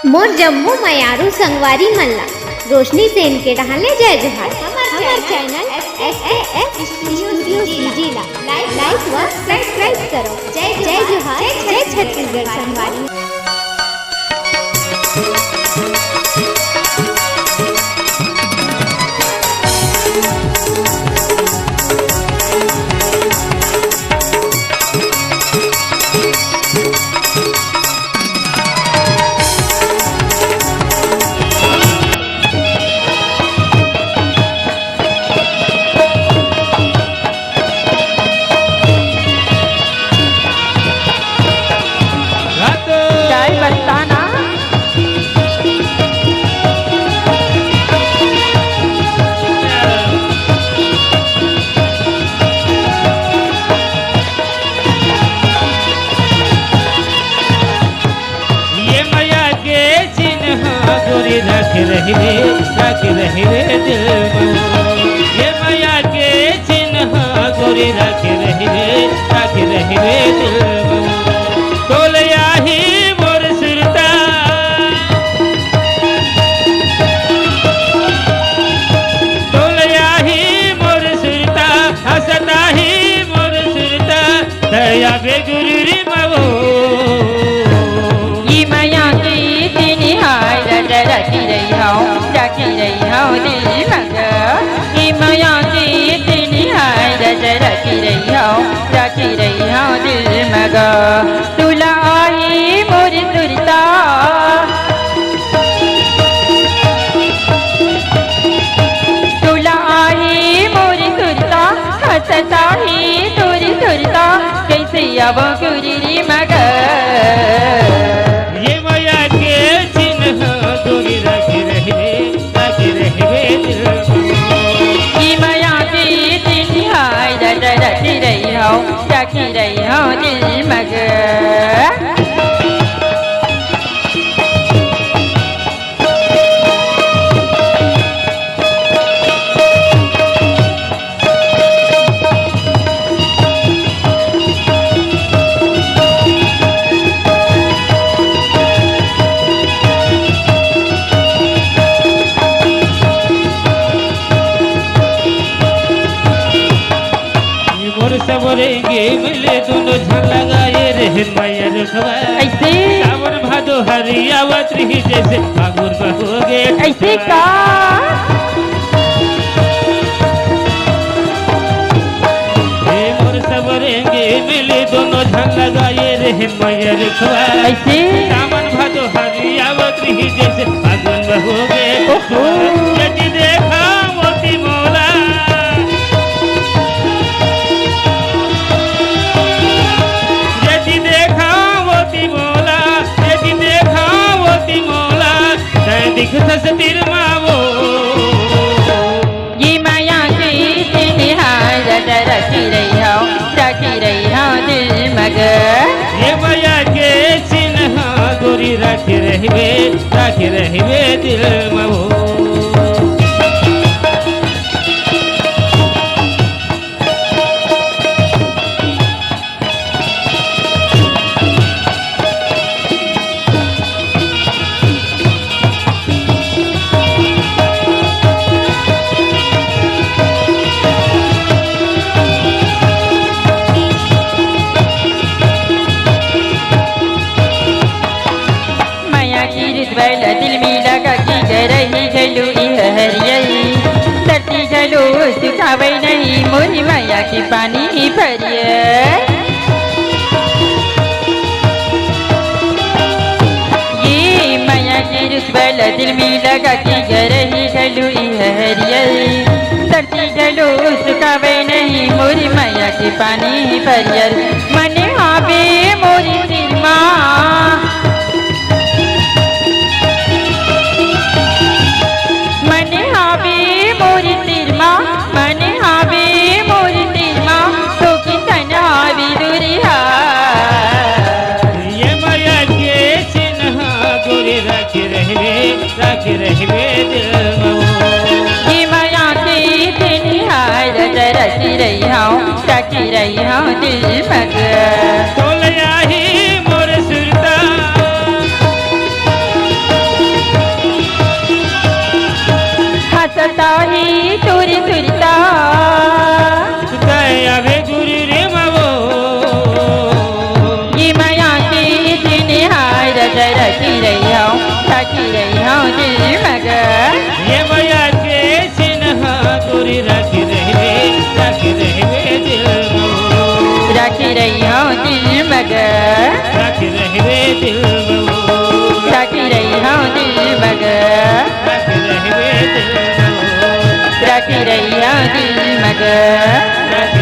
मोर जम्मू मयारू संगवारी मल्ला रोशनी सेन के डहाले जय जोहार। हमार चैनल SAS स्टूडियो जिला लाइक व सब्सक्राइब करो। जय जोहार, जय छत्तीसगढ़ संगवारी। रख रही दिल में ये माया के चिन्ह गोरी रख रही दिल में तोलया ही मोर सुरता तोलया ही मोर सुरता हंसता ही मोर सुरता दया बेगुरु रे मवो ये माया की तीनी हाय रखी रही हूँ दिल मगर ये माया की तीनी हाय रखी रही हूँ दिल मगर तुला आई मोर सुरता तुला आई मोर सुरता हंसता ही तोरी सुरता कैसे अब गुरी मगर ये माया के चिन्ह गोरी रख रही दिल ये माया की तीनी हाय रखी रही हूँ दिल मगर सबरेंगे मिले दोनों झल लगाए रहन माया रखवा ऐसे सावन भादो हरियावत रही जैसे फागुन बहोगे ऐसे का मोर सबरेंगे मिले दोनों झल लगाए रहन माया रखवा ऐसे सावन भादो हरियावत रही जैसे फागुन बहोगे यदि देखा मोती मौला दिख तस्वीर मावो ये माया की तीनी हाय रखी रही हूँ दिल मगर ये माया के चिन्ह गोरी रख रही दिल मावो दिल में लगा की रही झलू हरियई धरती झलू सुखावे नहीं मोरी माया की पानी भरिए ये माया की रुसबल दिल में लगा की रही झलू हरियई धरती झलू सुखावे नहीं मोरी माया की पानी भरिए मन हावे मोरी सिरमा रख रही दिल ये माया की तीनी हाय रखी रही हूँ दिल मगर तोलया ही मोर सुरता राखी रहवे दिल में राखी रही हूँ दिल मग राखी रहवे दिल में राखी रही हूँ दिल मग राखी